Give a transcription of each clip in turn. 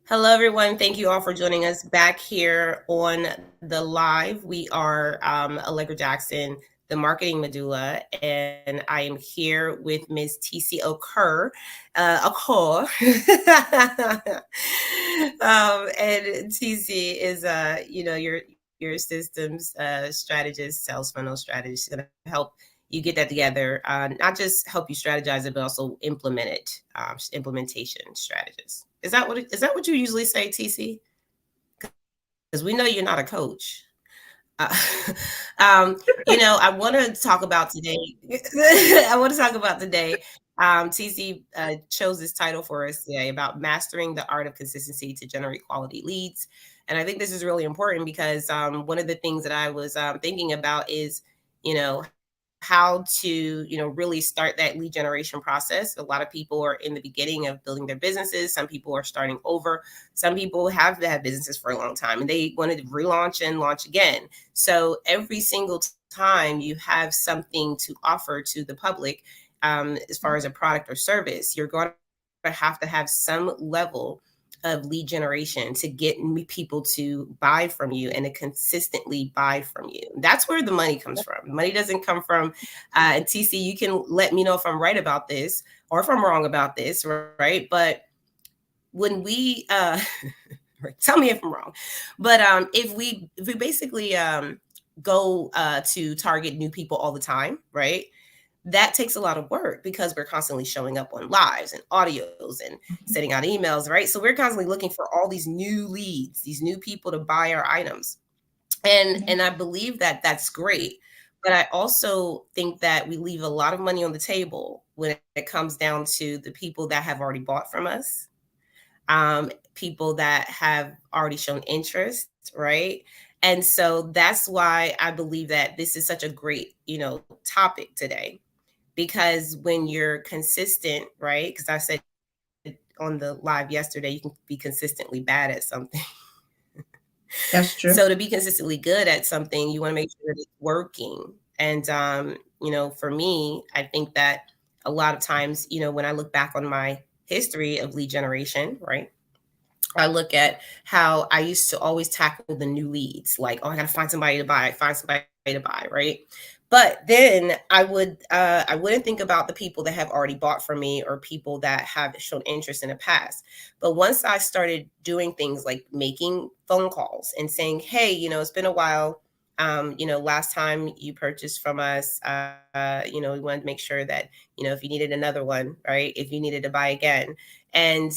Hello, everyone. Thank you all for joining us back here on the live. We are Allegra Jackson, the Marketing Medulla, and I am here with Ms. TeeCee Okore. And TeeCee is, your systems strategist, sales funnel strategist. She's going to help you get that together, not just help you strategize it, but also implement it. Implementation strategist. Is that what you usually say, TeeCee? Because we know you're not a coach. Uh, um, I want to talk about today. I want to talk about today. TeeCee chose this title for us today about mastering the art of consistency to generate quality leads. And I think this is really important because one of the things that I was thinking about is, you know, how to really start that lead generation process. A lot of people are in the beginning of building their businesses. Some people are starting over. Some people have had businesses for a long time and they wanted to relaunch and launch again. So every single time you have something to offer to the public, as far as a product or service, you're going to have some level of lead generation to get people to buy from you and to consistently buy from you. That's where the money comes from. Money doesn't come from, and TeeCee, you can let me know if I'm right about this or if I'm wrong about this, right? But when we, tell me if I'm wrong, but if we basically go to target new people all the time, right? That takes a lot of work because we're constantly showing up on lives and audios and sending out emails, right? So we're constantly looking for all these new leads, these new people to buy our items. And I believe that that's great. But I also think that we leave a lot of money on the table when it comes down to the people that have already bought from us, people that have already shown interest, right? And so that's why I believe that this is such a great, topic today, because when you're consistent, right? Because I said on the live yesterday, you can be consistently bad at something. That's true. So to be consistently good at something, you want to make sure that it's working. And for me, I think that a lot of times, when I look back on my history of lead generation, right? I look at how I used to always tackle the new leads, like, oh, I gotta find somebody to buy, right? But then I wouldn't think about the people that have already bought from me or people that have shown interest in the past. But once I started doing things like making phone calls and saying, hey, it's been a while. Last time you purchased from us, we wanted to make sure that, if you needed another one, right? If you needed to buy again. And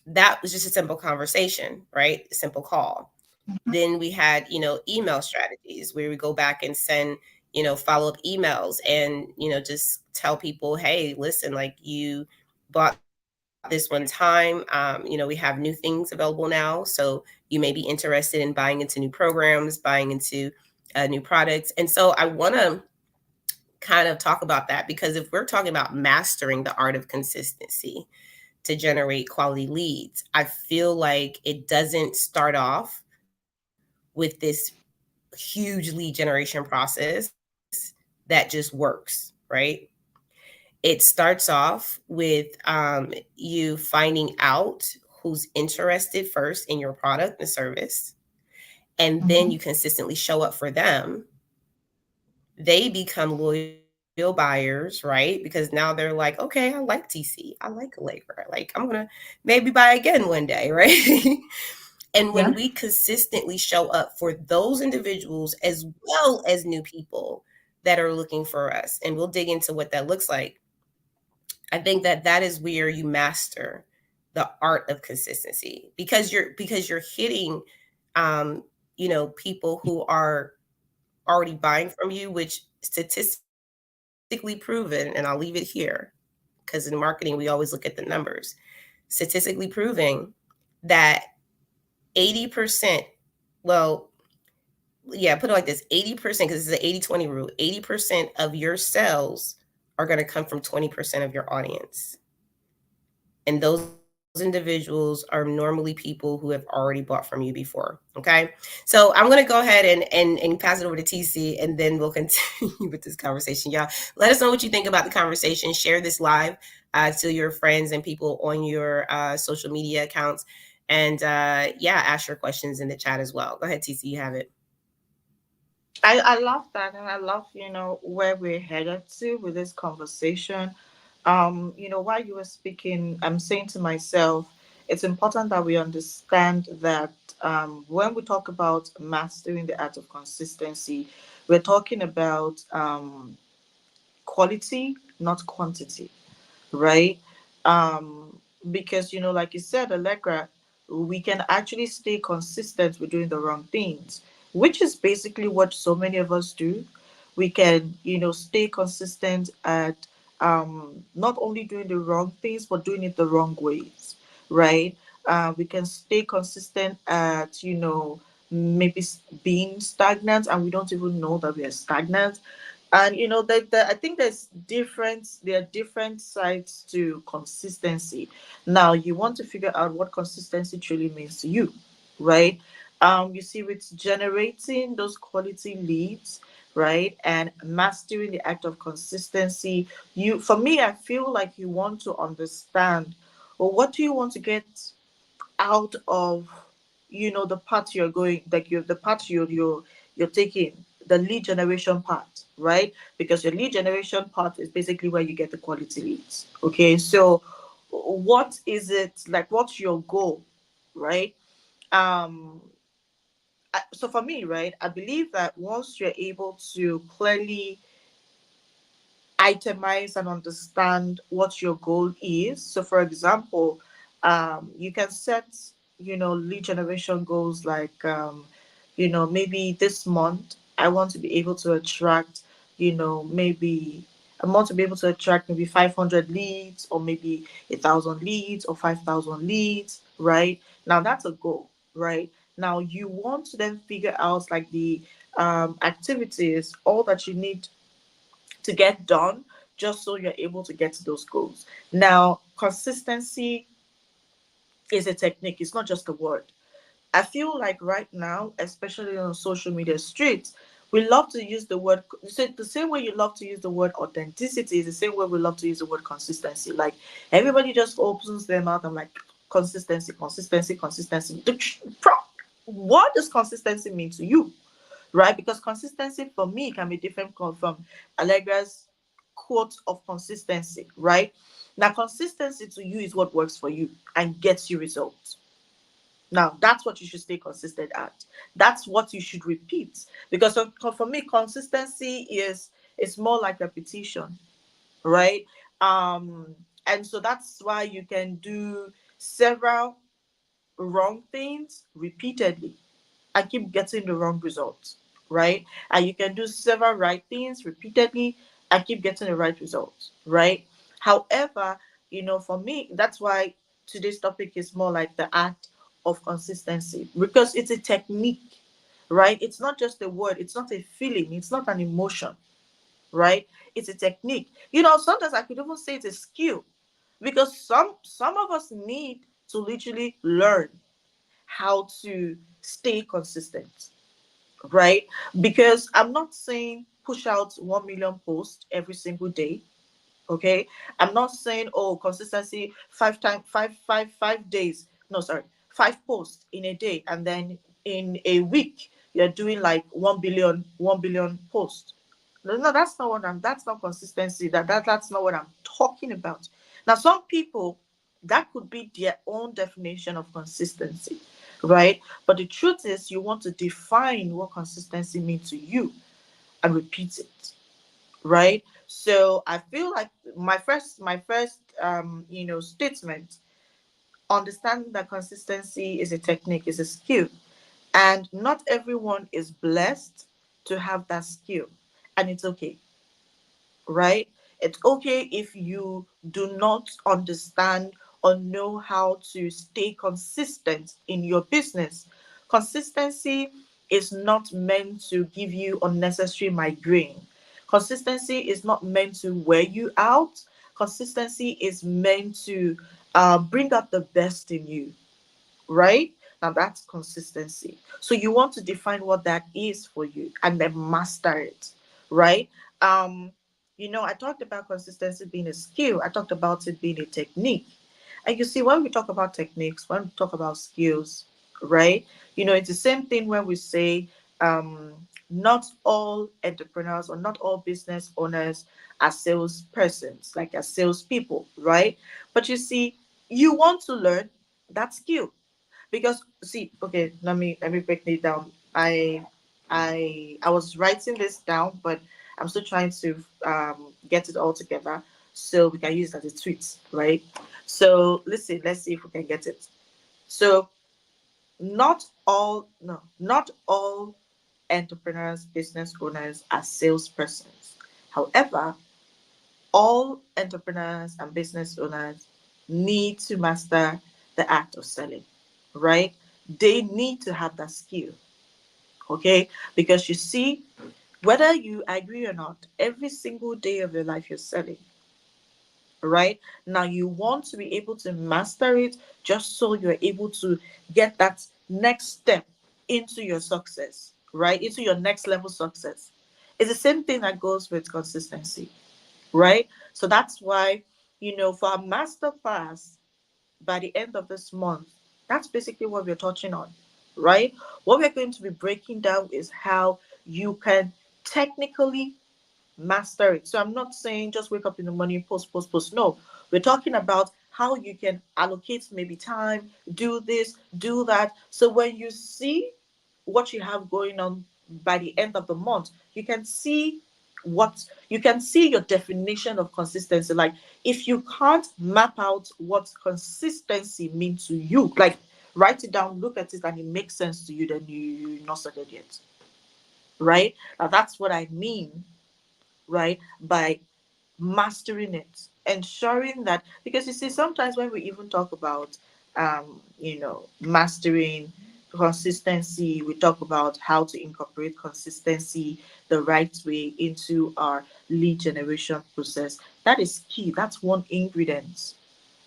that was just a simple conversation, right? A simple call. Then we had, email strategies where we go back and send, follow up emails and, just tell people, hey, listen, like you bought this one time. We have new things available now. So you may be interested in buying into new programs, buying into new products. And so I want to kind of talk about that because if we're talking about mastering the art of consistency to generate quality leads, I feel like it doesn't start off with this huge lead generation process that just works, right? It starts off with you finding out who's interested first in your product and service, and then you consistently show up for them. They become loyal buyers, right? Because now they're like, okay, I like TeeCee, I like Allegra, like I'm gonna maybe buy again one day, right? And when we Yeah. consistently show up for those individuals as well as new people that are looking for us, and we'll dig into what that looks like, I think that that is where you master the art of consistency because you're hitting people who are already buying from you, which statistically proven, and I'll leave it here because in marketing we always look at the numbers. Statistically proving that 80%, well, yeah, put it like this, 80%, because this is an 80-20 rule, 80% of your sales are going to come from 20% of your audience. And those individuals are normally people who have already bought from you before. Okay. So I'm going to go ahead and pass it over to TeeCee, and then we'll continue with this conversation. Y'all, let us know what you think about the conversation. Share this live to your friends and people on your social media accounts. And yeah, ask your questions in the chat as well. Go ahead, TeeCee, you have it. I love that, and I love, where we're headed to with this conversation. While you were speaking, I'm saying to myself, it's important that we understand that when we talk about mastering the art of consistency, we're talking about quality, not quantity, right? Um, because, like you said, Allegra, we can actually stay consistent with doing the wrong things, which is basically what so many of us do. We can, stay consistent at not only doing the wrong things, but doing it the wrong ways, right? We can stay consistent at, maybe being stagnant, and we don't even know that we are stagnant. And that I think there are different sides to consistency. Now you want to figure out what consistency truly means to you, right? You see, with generating those quality leads, right, and mastering the act of consistency, for me, I feel like you want to understand, well, what do you want to get out of, the path you're going, like the path you're taking, the lead generation part, right? Because your lead generation part is basically where you get the quality leads. Okay, so what is it like, what's your goal, right? um so for me, right, I believe that once you're able to clearly itemize and understand what your goal is. So, for example, you can set, lead generation goals like, maybe this month I want to be able to attract, maybe I want to be able to attract maybe 500 leads, or maybe 1,000 leads, or 5,000 leads, right? Now that's a goal, right? Now you want to then figure out like the activities, all that you need to get done, just so you're able to get to those goals. Now, consistency is a technique, it's not just a word. I feel like right now, especially on social media streets, we love to use the word, so the same way you love to use the word authenticity is the same way we love to use the word consistency. Like everybody just opens their mouth and like, consistency, consistency, consistency. What does consistency mean to you? Right? Because consistency for me can be different from Allegra's quote of consistency, right? Now, consistency to you is what works for you and gets you results. Now, that's what you should stay consistent at. That's what you should repeat. Because for me, consistency is more like repetition, right? And so that's why you can do several wrong things repeatedly and keep getting the wrong results, right? And you can do several right things repeatedly and keep getting the right results, right? However, for me, that's why today's topic is more like the art of consistency, because it's a technique, right? It's not just a word, it's not a feeling, it's not an emotion, right? It's a technique. Sometimes I could even say it's a skill, because some of us need to literally learn how to stay consistent, right? Because I'm not saying push out 1 million posts every single day. Okay, I'm not saying, oh, consistency 5 days, no, sorry, 5 posts in a day, and then in a week you're doing like 1 billion posts. No, that's not consistency. That's not what I'm talking about. Now, some people, that could be their own definition of consistency, right? But the truth is, you want to define what consistency means to you and repeat it, right? So I feel like my first statement, understanding that consistency is a technique, is a skill, and not everyone is blessed to have that skill, and it's okay, right? It's okay if you do not understand or know how to stay consistent in your business. Consistency is not meant to give you unnecessary migraine. Consistency is not meant to wear you out. Consistency is meant to bring out the best in you, right? Now that's consistency. So you want to define what that is for you and then master it, right? I talked about consistency being a skill. I talked about it being a technique. And you see, when we talk about techniques, when we talk about skills, right? It's the same thing when we say not all entrepreneurs or not all business owners are salespersons, like are salespeople, right? But you see, you want to learn that skill because see, okay, let me break it down. I was writing this down, but I'm still trying to get it all together so we can use it as a tweet, right? So listen, let's see if we can get it. So not all entrepreneurs, business owners are salespersons. However, all entrepreneurs and business owners need to master the act of selling, right? They need to have that skill, okay? Because you see, whether you agree or not, every single day of your life you're selling, right? Now you want to be able to master it just so you're able to get that next step into your success, right? Into your next level success. It's the same thing that goes with consistency, right? So that's why, for our master class by the end of this month, that's basically what we're touching on, right? What we're going to be breaking down is how you can technically master it. So I'm not saying just wake up in the morning, post, post, post. No, we're talking about how you can allocate maybe time, do this, do that. So when you see what you have going on by the end of the month, you can see your definition of consistency. Like if you can't map out what consistency means to you, like write it down, look at it, and it makes sense to you, then you're not started yet. Right? Now that's what I mean, right? By mastering it, ensuring that, because you see, sometimes when we even talk about mastering consistency, we talk about how to incorporate consistency the right way into our lead generation process. That is key. That's one ingredient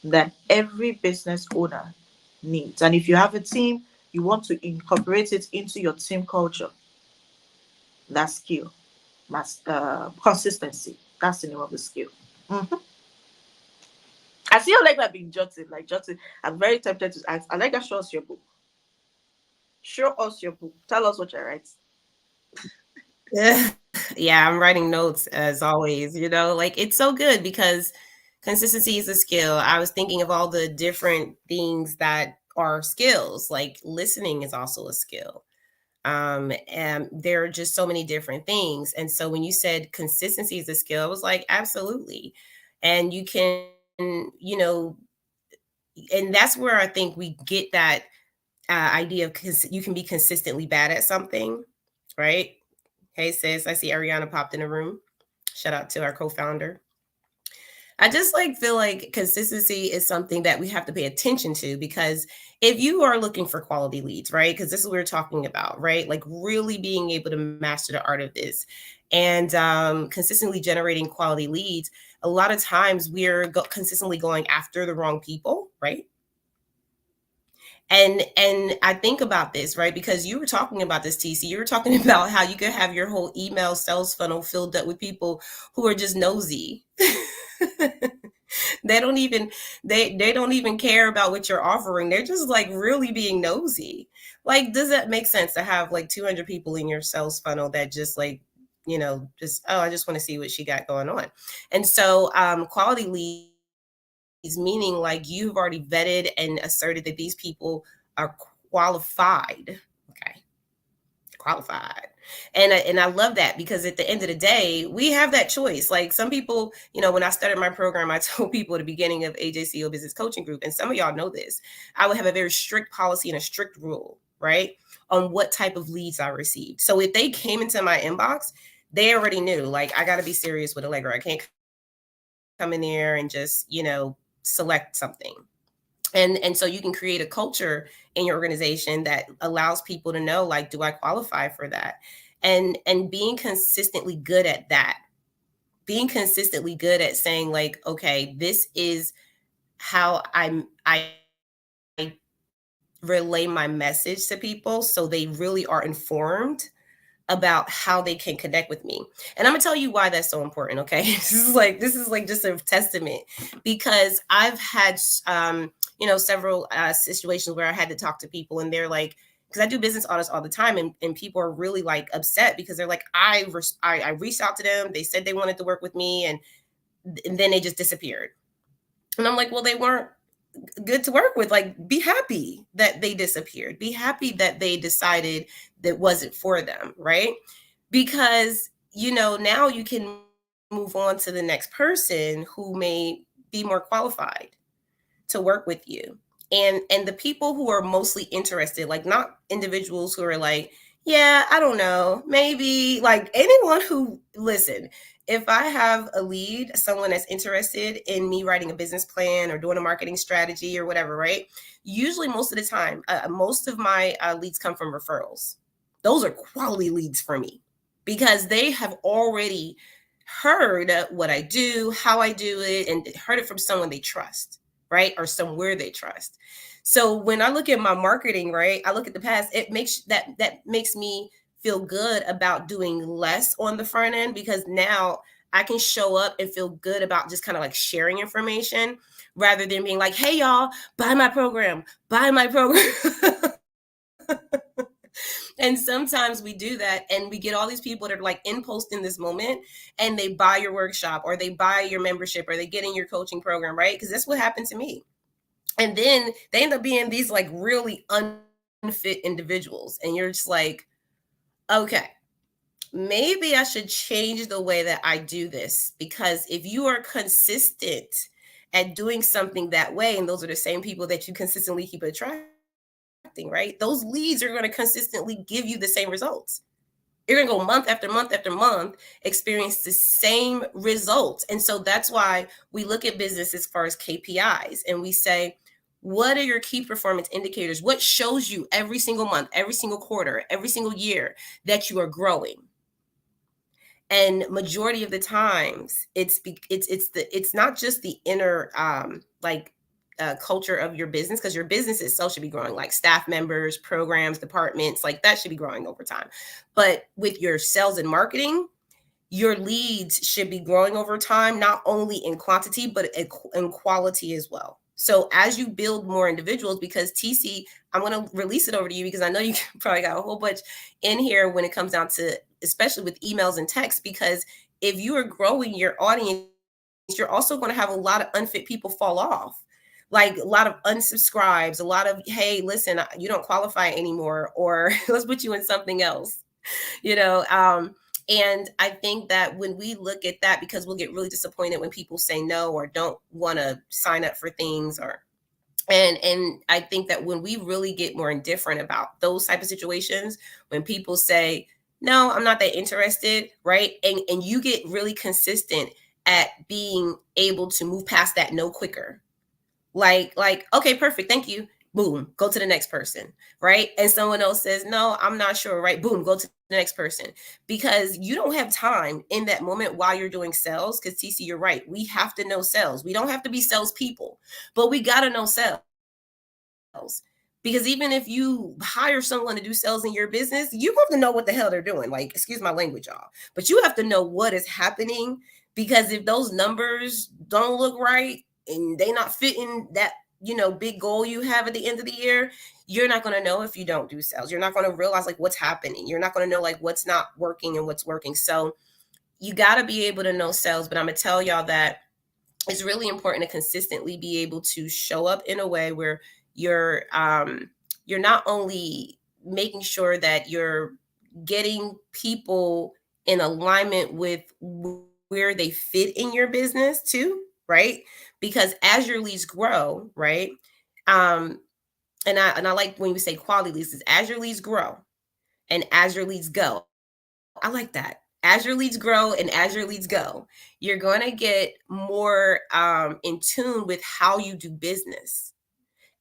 that every business owner needs. And if you have a team, you want to incorporate it into your team culture. That skill, consistency. That's the name of the skill. Mhm. I see Allegra being jotted, like jotted. I'm very tempted to ask Allegra, show us your book. Show us your book. Tell us what you write. Yeah, I'm writing notes as always, like it's so good because consistency is a skill. I was thinking of all the different things that are skills, like listening is also a skill. And there are just so many different things. And so when you said consistency is a skill, I was like, absolutely. And you can, and that's where I think we get that idea of you can be consistently bad at something, right? Hey, sis, I see Ariana popped in the room. Shout out to our co-founder. I just feel like consistency is something that we have to pay attention to because if you are looking for quality leads, right? Because this is what we're talking about, right? Like really being able to master the art of this and consistently generating quality leads. A lot of times we're consistently going after the wrong people, right? And I think about this, right? Because you were talking about this, TeeCee. You were talking about how you could have your whole email sales funnel filled up with people who are just nosy. they don't even they don't even care about what you're offering. They're just really being nosy. Like, does that make sense to have 200 people in your sales funnel that just just, oh, I just want to see what she got going on. And so quality leads, meaning you've already vetted and asserted that these people are qualified. Okay, qualified. And I love that because at the end of the day, we have that choice. Like some people, when I started my program, I told people at the beginning of AJCO Business Coaching Group, and some of y'all know this, I would have a very strict policy and a strict rule, right, on what type of leads I received. So if they came into my inbox, they already knew, like, I got to be serious with Allegra. I can't come in there and just, select something. And so you can create a culture in your organization that allows people to know, like, do I qualify for that? And being consistently good at that, being consistently good at saying, like, okay, this is how I relay my message to people so they really are informed about how they can connect with me. And I'm gonna tell you why that's so important. Okay, this is like just a testament, because I've had several situations where I had to talk to people, and they're like, because I do business audits all the time, and people are really like upset because they're like, I reached out to them, they said they wanted to work with me, and then they just disappeared. And I'm like, well, they weren't good to work with. Like, be happy that they disappeared. Be happy that they decided that wasn't for them, right? Because now you can move on to the next person who may be more qualified to work with you. And the people who are mostly interested, like, not individuals who are like, yeah, I don't know, maybe, like, anyone who, listen, if I have a lead, someone that's interested in me writing a business plan or doing a marketing strategy or whatever, right? Usually, most of the time, most of my leads come from referrals. Those are quality leads for me because they have already heard what I do, how I do it, and heard it from someone they trust, right? Or somewhere they trust. So when I look at my marketing, right, I look at the past, it makes that makes me feel good about doing less on the front end, because now I can show up and feel good about just kind of like sharing information rather than being like, hey y'all, buy my program, buy my program. And sometimes we do that, and we get all these people that are like in post in this moment, and they buy your workshop or they buy your membership or they get in your coaching program, right? Because that's what happened to me. And then they end up being these like really unfit individuals, and you're just like, okay, maybe I should change the way that I do this, because if you are consistent at doing something that way, and those are the same people that you consistently keep attracting, right? Those leads are going to consistently give you the same results. You're going to go month after month after month, experience the same results. And so that's why we look at business as far as KPIs, and we say, what are your key performance indicators? What shows you every single month, every single quarter, every single year that you are growing? And majority of the times, it's not just the inner culture of your business, because your business itself should be growing, like staff members, programs, departments, like that should be growing over time. But with your sales and marketing, your leads should be growing over time, not only in quantity, but in quality as well. So as you build more individuals, because TeeCee, I'm going to release it over to you, because I know you probably got a whole bunch in here when it comes down to, especially with emails and text, because if you are growing your audience, you're also going to have a lot of unfit people fall off. Like a lot of unsubscribes, a lot of, hey, listen, you don't qualify anymore, or let's put you in something else, you know. And I think that when we look at that, because we'll get really disappointed when people say no or don't want to sign up for things, or and I think that when we really get more indifferent about those type of situations, when people say, no, I'm not that interested, right? And you get really consistent at being able to move past that no quicker. Like, okay, perfect, thank you. Boom, go to the next person, right? And someone else says, no, I'm not sure, right? Boom, go to the next person. Because you don't have time in that moment while you're doing sales. Because TeeCee, you're right. We have to know sales. We don't have to be salespeople, but we got to know sales. Because even if you hire someone to do sales in your business, you have to know what the hell they're doing. Like, excuse my language, y'all. But you have to know what is happening. Because if those numbers don't look right and they not fitting that, big goal you have at the end of the year, you're not going to know if you don't do sales. You're not going to realize like what's happening. You're not going to know like what's not working and what's working. So you got to be able to know sales. But I'm going to tell y'all that it's really important to consistently be able to show up in a way where you're not only making sure that you're getting people in alignment with where they fit in your business too, right? Because as your leads grow, right? Um, and I like when you say quality leads, is as your leads grow and as your leads go. I like that. As your leads grow and as your leads go, you're going to get more in tune with how you do business.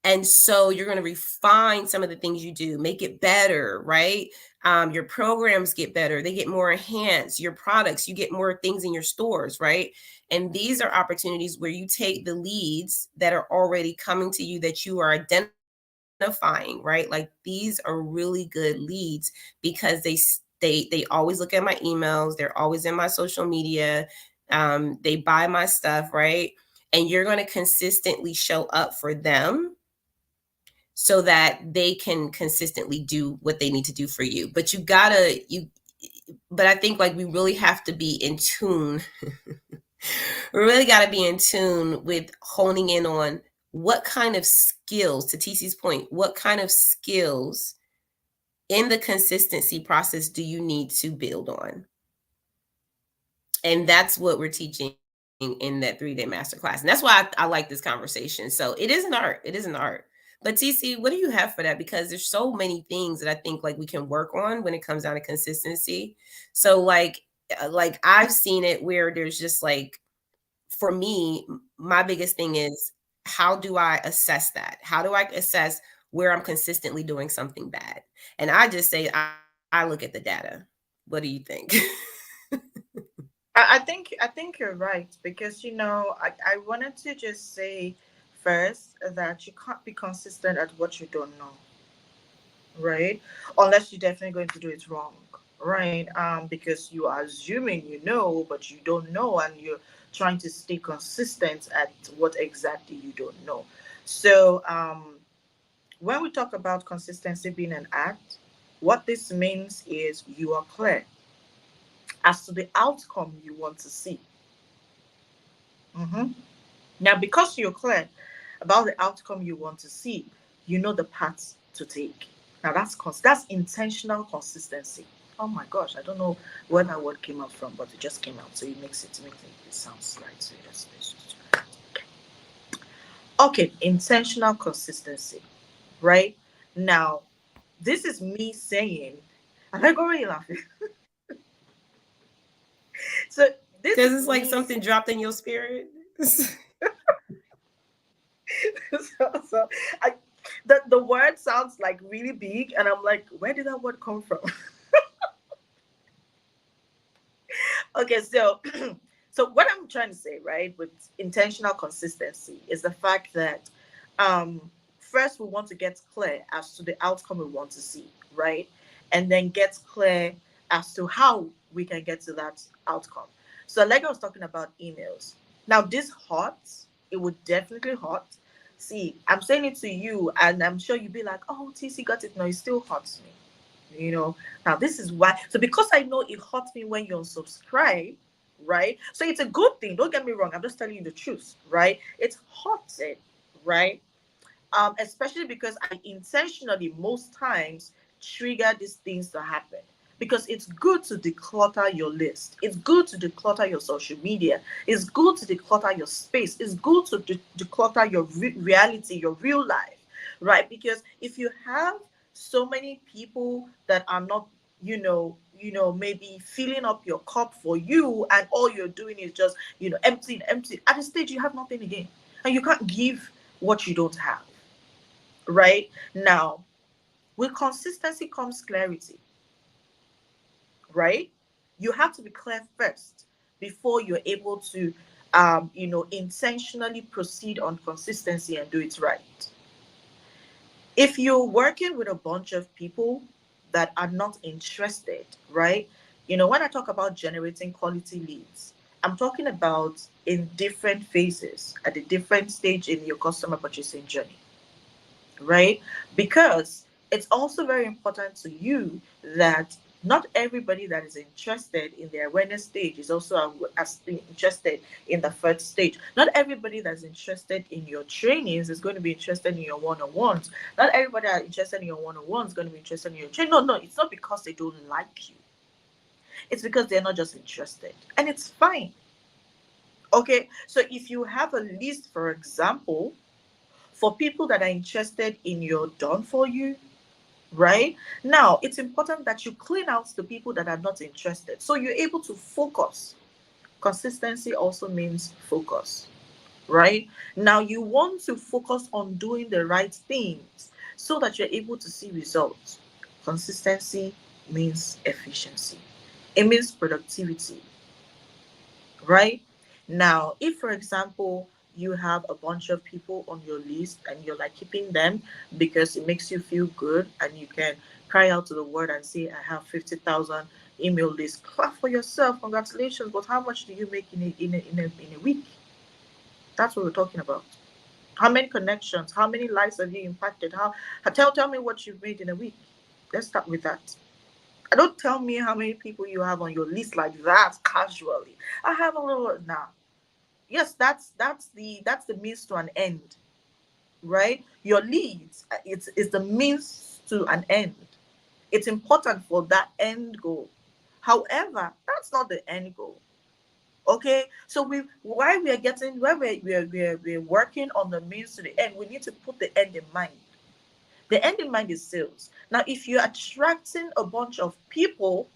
And so you're going to refine some of the things you do, make it better, right? Your programs get better, they get more enhanced. Your products, you get more things in your stores, right? And these are opportunities where you take the leads that are already coming to you, that you are identifying, right? Like, these are really good leads because They always look at my emails. They're always in my social media. They buy my stuff, right? And you're going to consistently show up for them so that they can consistently do what they need to do for you. But you gotta you but I think like we really have to be in tune. We really got to be in tune with honing in on what kind of skills, to TC's point, what kind of skills in the consistency process do you need to build on? And that's what we're teaching in that 3-day masterclass. And that's why I like this conversation. So it is an art. It is an art. But TC, what do you have for that? Because there's so many things that I think like we can work on when it comes down to consistency. So like I've seen it where there's just like, for me, my biggest thing is, how do I assess that? How do I assess where I'm consistently doing something bad? And I just say, I look at the data. What do you think? I think you're right, because I wanted to just say first that you can't be consistent at what you don't know, right? Unless you're definitely going to do it wrong, right? Because you are assuming you know, but you don't know, and you're trying to stay consistent at what exactly you don't know. So, when we talk about consistency being an act, what this means is you are clear as to the outcome you want to see. Mhm. Now, because you're clear about the outcome you want to see, you know the paths to take. Now, that's intentional consistency. Oh my gosh, I don't know where that word came out from, but it just came out, so it sounds right. So let's just okay, intentional consistency, right? Now, this is me saying, and I go really laughing. So this Because is it's like me. something dropped in your spirit. So I, the word sounds like really big, and I'm like, where did that word come from? Okay, so so what I'm trying to say, right, with intentional consistency is the fact that um first we want to get clear as to the outcome we want to see, right? And then get clear as to how we can get to that outcome. So like I was talking about emails. Now this hot, it would definitely hot. See, I'm saying it to you, and I'm sure you'd be like, oh, TC got it. No, it still hurts me. Now this is why. So because I know it hurts me when you unsubscribe, right? So it's a good thing. Don't get me wrong. I'm just telling you the truth, right? It's hurts it, right? Especially because I intentionally most times trigger these things to happen. Because it's good to declutter your list. It's good to declutter your social media. It's good to declutter your space. It's good to declutter your reality, your real life, right? Because if you have so many people that are not, maybe filling up your cup for you, and all you're doing is just, emptying, empty. At a stage, you have nothing again, and you can't give what you don't have, right? Now, with consistency comes clarity, right? You have to be clear first before you're able to, intentionally proceed on consistency and do it right. If you're working with a bunch of people that are not interested, right? When I talk about generating quality leads, I'm talking about in different phases at a different stage in your customer purchasing journey, right? Because it's also very important to you that not everybody that is interested in the awareness stage is also as interested in the first stage. Not everybody that's interested in your trainings is going to be interested in your one-on-ones. Not everybody that's interested in your one-on-ones is going to be interested in your training. No, it's not because they don't like you. It's because they're not just interested. And it's fine. Okay. So if you have a list, for example, for people that are interested in your done for you, right? Now, it's important that you clean out the people that are not interested, so you're able to focus. Consistency also means focus, right? Now, you want to focus on doing the right things so that you're able to see results. Consistency means efficiency, it means productivity, right? Now, if, for example, you have a bunch of people on your list and you're like keeping them because it makes you feel good and you can cry out to the world and say, I have 50,000 email lists. Clap for yourself. Congratulations. But how much do you make in a week? That's what we're talking about. How many connections? How many lives have you impacted? Tell me what you've made in a week. Let's start with that. Don't tell me how many people you have on your list like that casually. I have a little now. Yes, that's the means to an end, right? Your leads, it's the means to an end. It's important for that end goal. However, that's not the end goal. Okay, so we're working on the means to the end, we need to put the end in mind. The end in mind is sales. Now, if you're attracting a bunch of people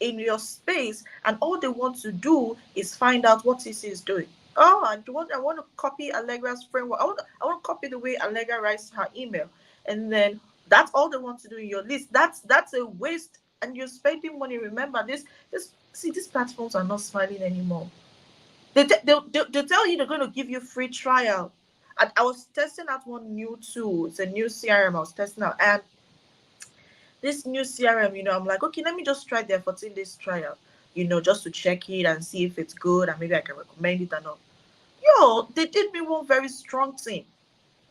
in your space and all they want to do is find out what TeeCee is doing. Oh, I want to copy Allegra's framework. I want to copy the way Allegra writes her email. And then that's all they want to do in your list. That's a waste and you're spending money. Remember this see these platforms are not smiling anymore. They'll tell you they're going to give you free trial. I was testing out one new tool. It's a new CRM I was testing out. And this new CRM, I'm like, okay, let me just try their 14 days trial, just to check it and see if it's good and maybe I can recommend it or not. Yo, they did me one very strong thing.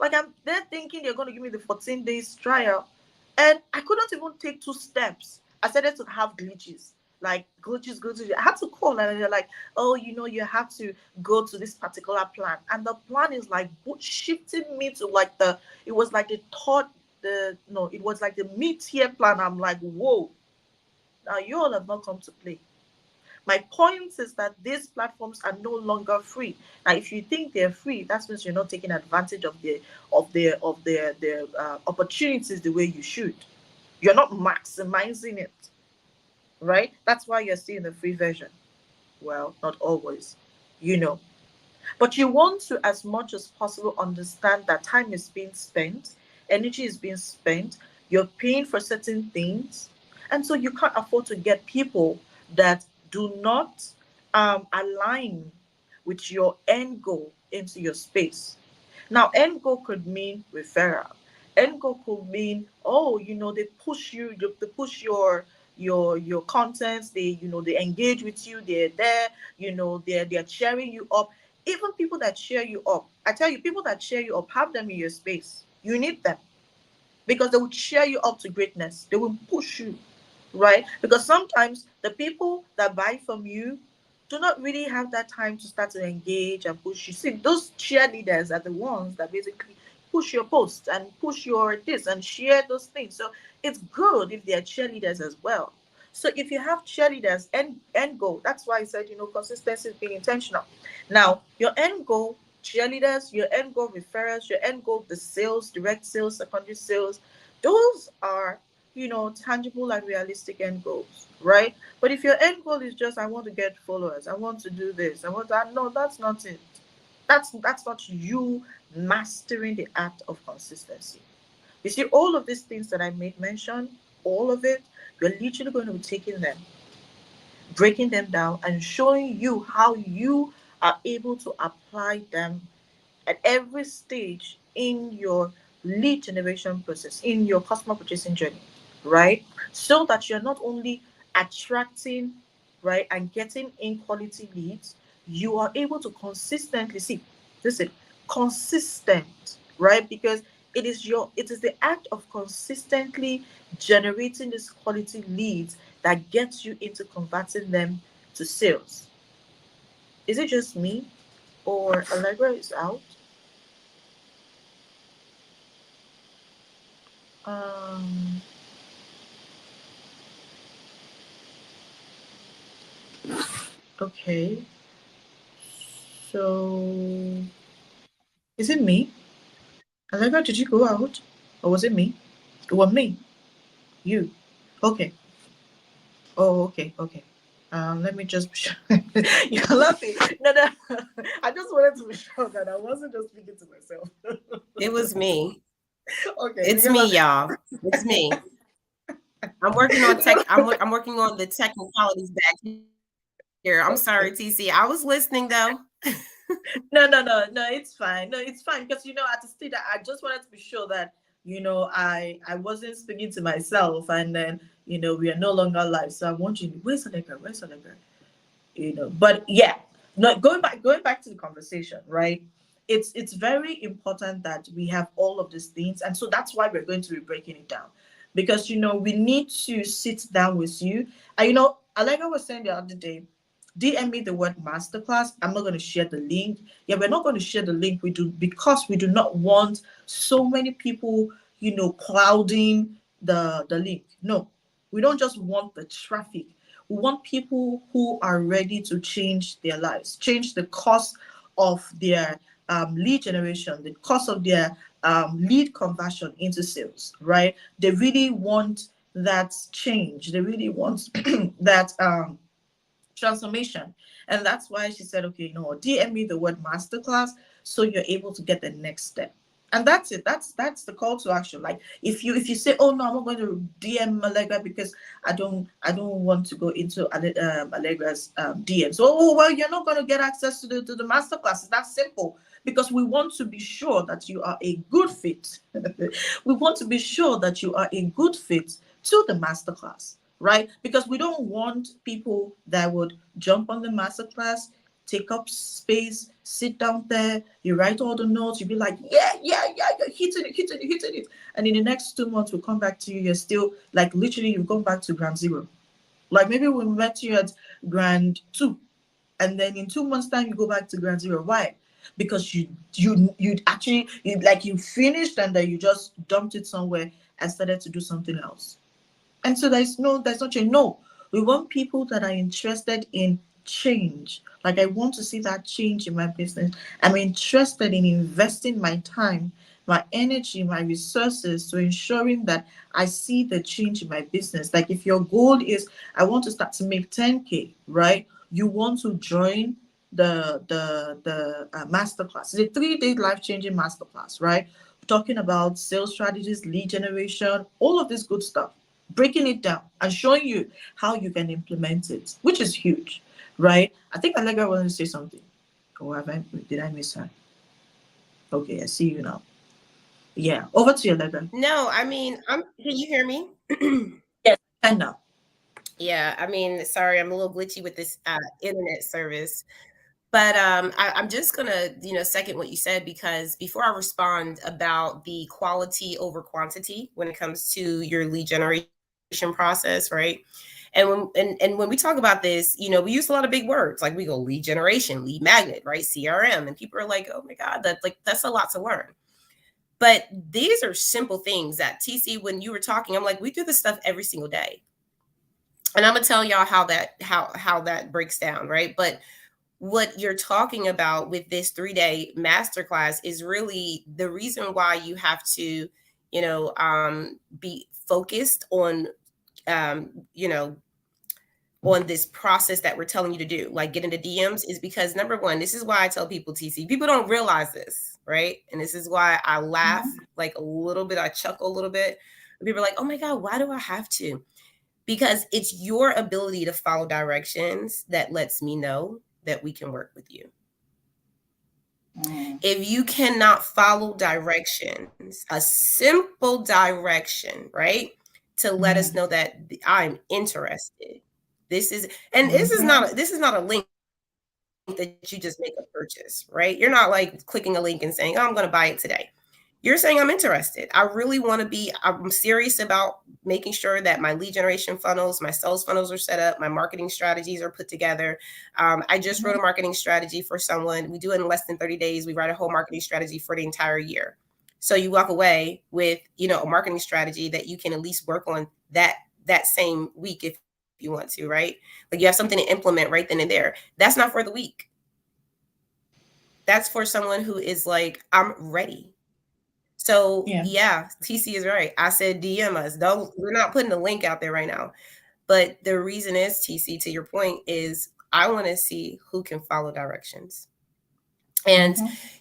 Like they're thinking they're going to give me the 14 days trial, and I couldn't even take two steps. I started to have glitches, like glitches. I had to call, and they're like, "Oh, you have to go to this particular plan," and the plan is like shifting me to like it was like the third, the no, it was like the mid-tier plan. I'm like, whoa, now you all have not come to play. My point is that these platforms are no longer free. Now, if you think they're free, that means you're not taking advantage of their opportunities the way you should. You're not maximizing it, right? That's why you're seeing the free version. Well, not always, you know. But you want to, as much as possible, understand that time is being spent, energy is being spent, you're paying for certain things. And so you can't afford to get people that do not align with your end goal into your space. Now, end goal could mean referral. End goal could mean, oh, they push they push your contents, they engage with you, they're there, they're cheering you up. Even people that cheer you up, I tell you, people that cheer you up, have them in your space. You need them because they will cheer you up to greatness. They will push you, right? Because sometimes the people that buy from you do not really have that time to start to engage and push you. See, those cheerleaders are the ones that basically push your posts and push your this and share those things. So it's good if they are cheerleaders as well. So if you have cheerleaders, end goal, that's why I said, consistency is being intentional. Now, your end goal, cheerleaders, your end goal, referrals, your end goal, the sales, direct sales, secondary sales, those are, tangible and realistic end goals, right? But if your end goal is just, I want to get followers, I want to do this, I want that, no, that's not it. That's not you mastering the art of consistency. You see, all of these things that I made mention, all of it, you're literally going to be taking them, breaking them down, and showing you how you are able to apply them at every stage in your lead generation process, in your customer purchasing journey, right? So that you're not only attracting, right, and getting in quality leads, you are able to consistently see, listen, consistent, right? Because it is the act of consistently generating these quality leads that gets you into converting them to sales. Is it just me or Allegra is out? Um, okay. So, is it me? Allegra, did you go out? Or was it me? It was me. You. Okay. Oh, okay, okay. Let me just be sure. You're laughing. No, no. I just wanted to be sure that I wasn't just speaking to myself. It was me. Okay, It's because me, y'all. It's me. I'm working on tech. I'm working on the technicalities back here. I'm sorry, TC. I was listening though. No, no, no, no, it's fine. No, it's fine because at the state I just wanted to be sure that I wasn't speaking to myself, and then we are no longer live. So I'm wondering, where's Allegra? Where's Allegra? But yeah, no, going back to the conversation, right? It's very important that we have all of these things, and so that's why we're going to be breaking it down, because we need to sit down with you. And Allegra was saying the other day, DM me the word masterclass. I'm not going to share the link. Yeah, we're not going to share the link. We do, because we do not want so many people, clouding the link. No, we don't just want the traffic. We want people who are ready to change their lives, change the cost of their lead generation, the cost of their lead conversion into sales, right? They really want that change. They really want that transformation. And that's why she said, okay, DM me the word masterclass so you're able to get the next step. And that's it. That's the call to action. Like if you say, oh no, I'm not going to DM Allegra because I don't want to go into Allegra's DM. So well, you're not going to get access to the masterclass. It's that simple. Because we want to be sure that you are a good fit. We want to be sure that you are a good fit to the masterclass, right? Because we don't want people that would jump on the masterclass, take up space, sit down there, you write all the notes, you be like, yeah, yeah, yeah, you're hitting it. And in the next 2 months, we'll come back to you, you're still, like, literally, you've gone back to ground zero. Like, maybe we met you at ground two, and then in 2 months' time, you go back to ground zero. Why? Because you finished and then you just dumped it somewhere and started to do something else. And so there's no change. No, we want people that are interested in change. Like, I want to see that change in my business. I'm interested in investing my time, my energy, my resources to ensuring that I see the change in my business. Like, if your goal is I want to start to make 10K, right? You want to join the masterclass. It's a 3-day life-changing masterclass, right? Talking about sales strategies, lead generation, all of this good stuff, breaking it down and showing you how you can implement it, which is huge, right? I think Allegra wanted to say something. Or did I miss her? Okay, I see you now. Yeah, over to you, Allegra. No, I mean, can you hear me? Yes, and now. Yeah, I mean, sorry, I'm a little glitchy with this internet service. But I'm just gonna, second what you said, because before I respond about the quality over quantity when it comes to your lead generation process, right? And when we talk about this, we use a lot of big words, like we go lead generation, lead magnet, right? CRM, and people are like, oh my God, that's a lot to learn. But these are simple things that TC, when you were talking, I'm like, we do this stuff every single day. And I'm gonna tell y'all how that breaks down, right? But what you're talking about with this 3-day masterclass is really the reason why you have to, be focused um, you know, on this process that we're telling you to do, like getting the DMs, is because number one, this is why I tell people, TC, people don't realize this, right? And this is why I laugh like a little bit, I chuckle a little bit. People are like, oh my God, why do I have to? Because it's your ability to follow directions that lets me know that we can work with you. If you cannot follow directions, a simple direction, right, to let us know that I'm interested. This is, and this is not a link that you just make a purchase, right? You're not like clicking a link and saying, "Oh, I'm going to buy it today." You're saying, I'm interested. I really want to be, I'm serious about making sure that my lead generation funnels, my sales funnels are set up, my marketing strategies are put together. I just wrote a marketing strategy for someone. We do it in less than 30 days. We write a whole marketing strategy for the entire year. So you walk away with, a marketing strategy that you can at least work on that same week if you want to, right? Like, you have something to implement right then and there. That's not for the week. That's for someone who is like, I'm ready. So Yeah. yeah, TC is right. I said DM us. Don't, we're not putting a link out there right now. But the reason is, TC, to your point, is I want to see who can follow directions. And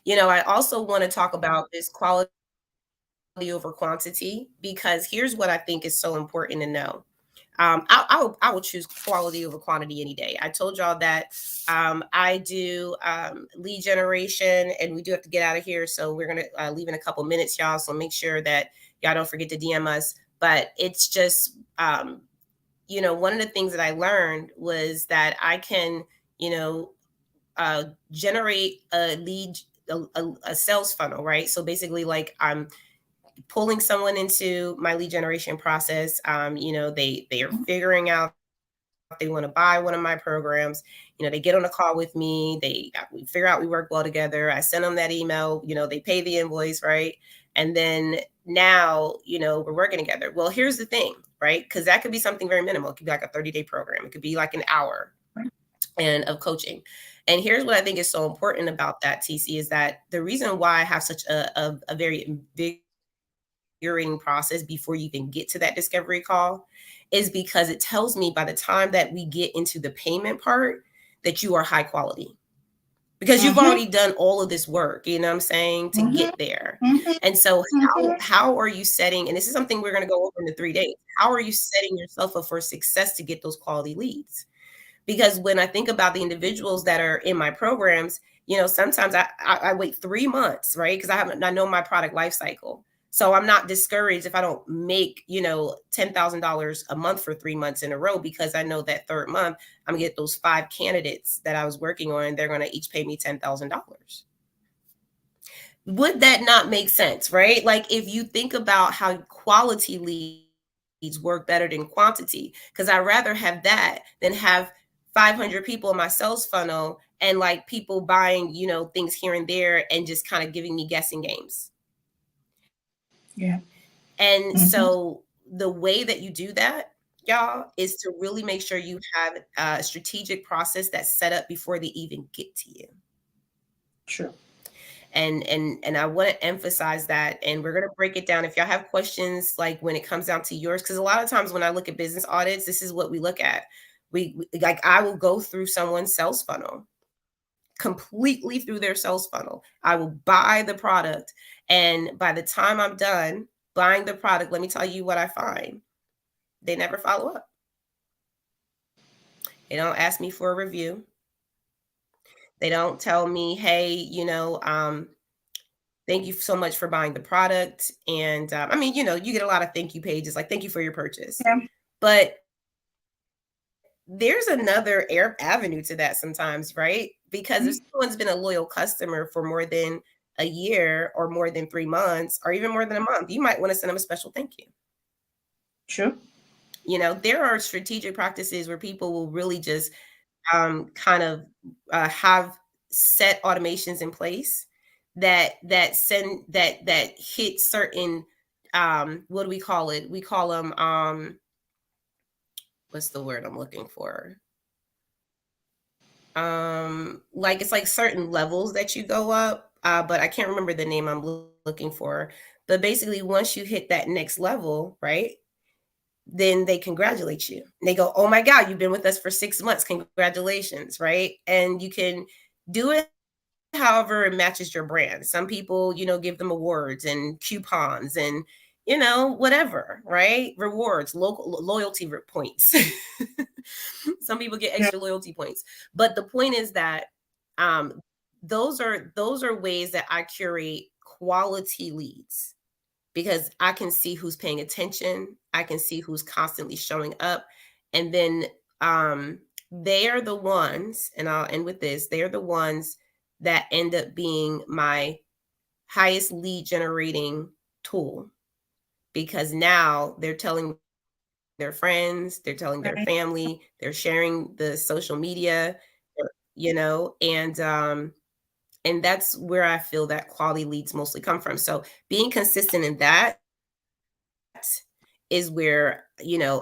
I also want to talk about this quality over quantity, because here's what I think is so important to know. I will choose quality over quantity any day. I told y'all that I do lead generation, and we do have to get out of here. So we're going to leave in a couple minutes, y'all. So make sure that y'all don't forget to DM us. But it's just, one of the things that I learned was that I can, you know, generate a lead, a sales funnel, right? So basically, like, I'm pulling someone into my lead generation process. They are figuring out they want to buy one of my programs. They get on a call with me. We figure out we work well together. I send them that email. They pay the invoice, right? And then now, we're working together. Well, here's the thing, right? Because that could be something very minimal. It could be like a 30-day program. It could be like an hour and of coaching. And here's what I think is so important about that, TC, is that the reason why I have such a very invigorating process before you even get to that discovery call is because it tells me by the time that we get into the payment part that you are high quality, because you've already Mm-hmm. done all of this work, you know what I'm saying, to Mm-hmm. get there. Mm-hmm. And so Mm-hmm. how are you setting, and this is something we're going to go over in the 3 days, how are you setting yourself up for success to get those quality leads? Because when I think about the individuals that are in my programs, sometimes I wait 3 months, right? Because I know my product life cycle. So I'm not discouraged if I don't make, $10,000 a month for 3 months in a row, because I know that third month I'm gonna get those 5 candidates that I was working on. They're gonna each pay me $10,000. Would that not make sense, right? Like, if you think about how quality leads work better than quantity, because I'd rather have that than have 500 people in my sales funnel and like people buying, things here and there and just kind of giving me guessing games. Yeah. And Mm-hmm. so the way that you do that, y'all, is to really make sure you have a strategic process that's set up before they even get to you. True. And I want to emphasize that, and we're going to break it down. If y'all have questions, like when it comes down to yours, because a lot of times when I look at business audits, this is what we look at. Like, I will go through someone's sales funnel, completely through their sales funnel. I will buy the product, and by the time I'm done buying the product, let me tell you what I find: they never follow up. They don't ask me for a review. They don't tell me, hey, thank you so much for buying the product. And I mean, you get a lot of thank you pages, like, thank you for your purchase. Yeah. But there's another avenue to that sometimes, right? Because if someone's been a loyal customer for more than a year or more than 3 months or even more than a month, you might want to send them a special thank you. True. There are strategic practices where people will really just kind of have set automations in place that send that hit certain, what do we call it? We call them, what's the word I'm looking for? Like, it's like certain levels that you go up, but I can't remember the name I'm looking for. But basically, once you hit that next level, right, then they congratulate you. They go, "Oh my God, you've been with us for 6 months. Congratulations!" Right? And you can do it however it matches your brand. Some people, give them awards and coupons and whatever, right? Rewards, local loyalty points. Some people get Yeah. extra loyalty points, but the point is that those are ways that I curate quality leads, because I can see who's paying attention. I can see who's constantly showing up. And then they are the ones, and I'll end with this, they are the ones that end up being my highest lead generating tool, because now they're telling their friends, they're telling their family, Right. they're sharing the social media, and that's where I feel that quality leads mostly come from. So being consistent in that is where,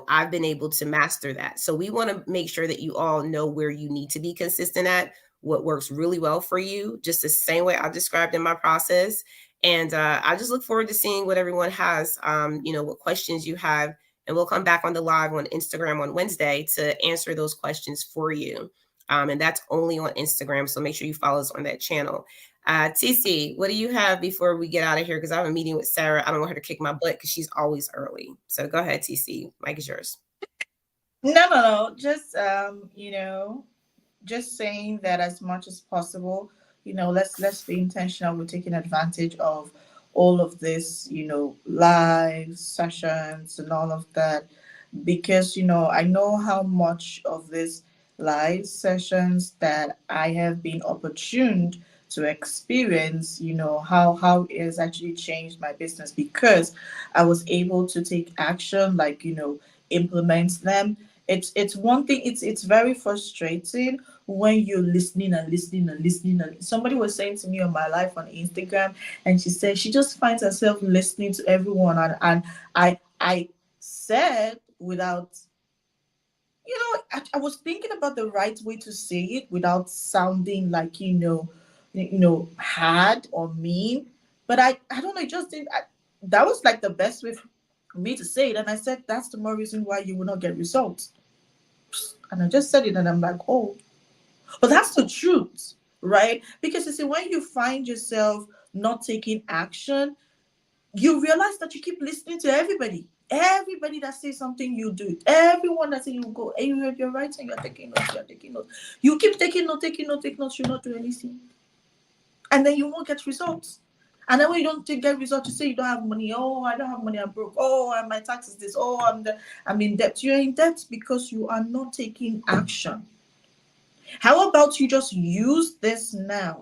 I've been able to master that. So we want to make sure that you all know where you need to be consistent at, what works really well for you, just the same way I described in my process. And I just look forward to seeing what everyone has, what questions you have. And we'll come back on the live on Instagram on Wednesday to answer those questions for you. And that's only on Instagram. So make sure you follow us on that channel. TC, what do you have before we get out of here? Because I have a meeting with Sarah. I don't want her to kick my butt because she's always early. So go ahead, TC. Mike is yours. No, no, no. Just just saying that as much as possible, let's be intentional with taking advantage of all of this, live sessions and all of that, because I know how much of this live sessions that I have been opportuned to experience, how it has actually changed my business, because I was able to take action, like, implement them. It's one thing. It's very frustrating when you're listening and listening and listening. And somebody was saying to me on my life on Instagram, and she said she just finds herself listening to everyone, and I said, without, I was thinking about the right way to say it without sounding like, hard or mean. But I don't know, it just didn't. That was like the best way for me to say it. And I said, that's the more reason why you will not get results. And I just said it, and I'm like, oh, but that's the truth, right? Because you see, when you find yourself not taking action, you realize that you keep listening to everybody. Everybody that says something, you do it. Everyone that says you go, hey, you're writing, you're taking notes, you're taking notes. You keep taking notes, take notes, you not do anything. And then you won't get results. And then when you don't get results, you say you don't have money. Oh, I don't have money, I'm broke. Oh, and my tax is this. Oh, I'm in debt. You're in debt because you are not taking action. How about you just use this now?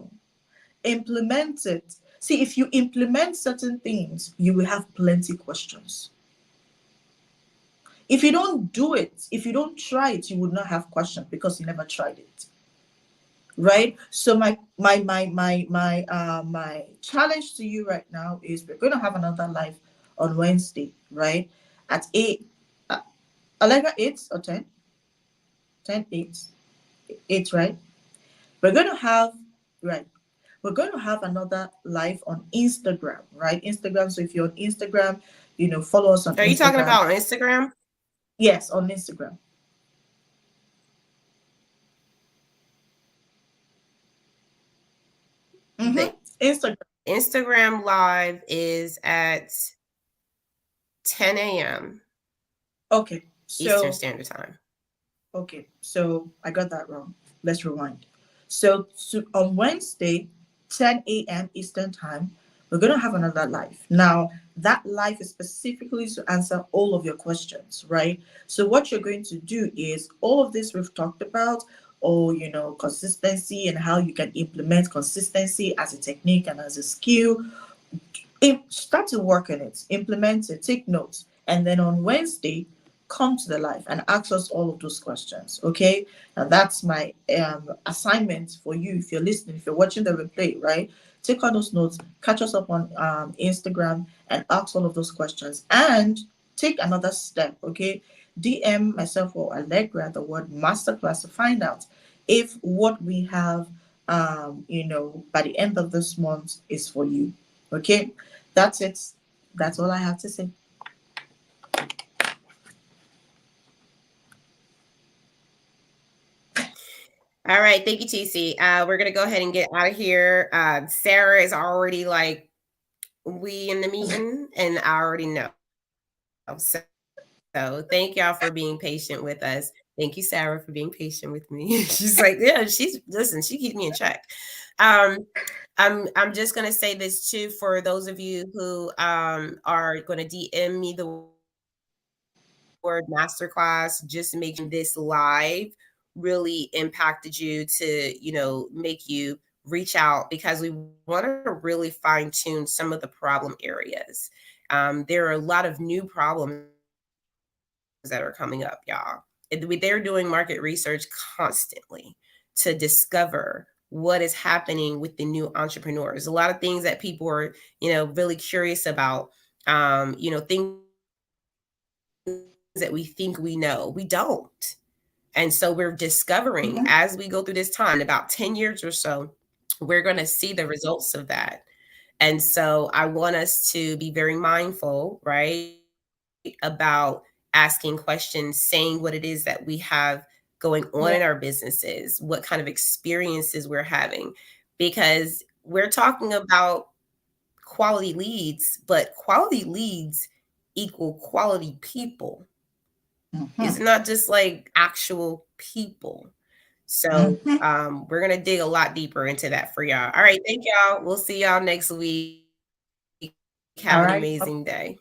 Implement it. See, if you implement certain things, you will have plenty questions. If you don't do it, if you don't try it, you would not have questions because you never tried it. Right? So my challenge to you right now is, we're going to have another live on Wednesday, right? At 8, uh, Allegra, 8 or 10? 10, 8. 8, right? We're going to have, right, we're going to have another live on Instagram, right? Instagram. So if you're on Instagram, follow us on Are you talking Instagram. about on Instagram? Yes, on Instagram. Mm-hmm. The Instagram. Instagram live is at 10 a.m. Okay. Eastern So Standard Time. Okay, so I got that wrong. Let's rewind. So on Wednesday, 10 a.m. Eastern Time, we're going to have another live. Now, that live is specifically to answer all of your questions, right? So, what you're going to do is all of this we've talked about, or, consistency and how you can implement consistency as a technique and as a skill. Start to work on it, implement it, take notes, and then on Wednesday, come to the live and ask us all of those questions. Okay, now that's my assignment for you. If you're listening, if you're watching the replay, right, take all those notes, catch us up on Instagram, and ask all of those questions, and take another step. Okay, DM myself or Allegra the word masterclass to find out if what we have by the end of this month is for you. Okay, that's it. That's all I have to say. All right, thank you, TC. We're gonna go ahead and get out of here. Sarah is already like, we in the meeting, and I already know. So thank y'all for being patient with us. Thank you, Sarah, for being patient with me. She's like, yeah, listen, she keeps me in check. Um, I'm just gonna say this too for those of you who are gonna DM me the word masterclass. Just make sure this live really impacted you to, make you reach out, because we want to really fine tune some of the problem areas. There are a lot of new problems that are coming up, y'all. They're doing market research constantly to discover what is happening with the new entrepreneurs. A lot of things that people are, really curious about. Things that we think we know, we don't. And so we're discovering as we go through this time, in about 10 years or Mhm. so, we're going to see the results of that. And so I want us to be very mindful, right, about asking questions, saying what it is that we have going on in our businesses, what kind of Yeah. experiences we're having, because we're talking about quality leads, but quality leads equal quality people. It's Mhm. not just like actual people. So Mhm. we're gonna dig a lot deeper into that for y'all. All right, thank y'all. We'll see y'all next week. Have an All amazing right. day.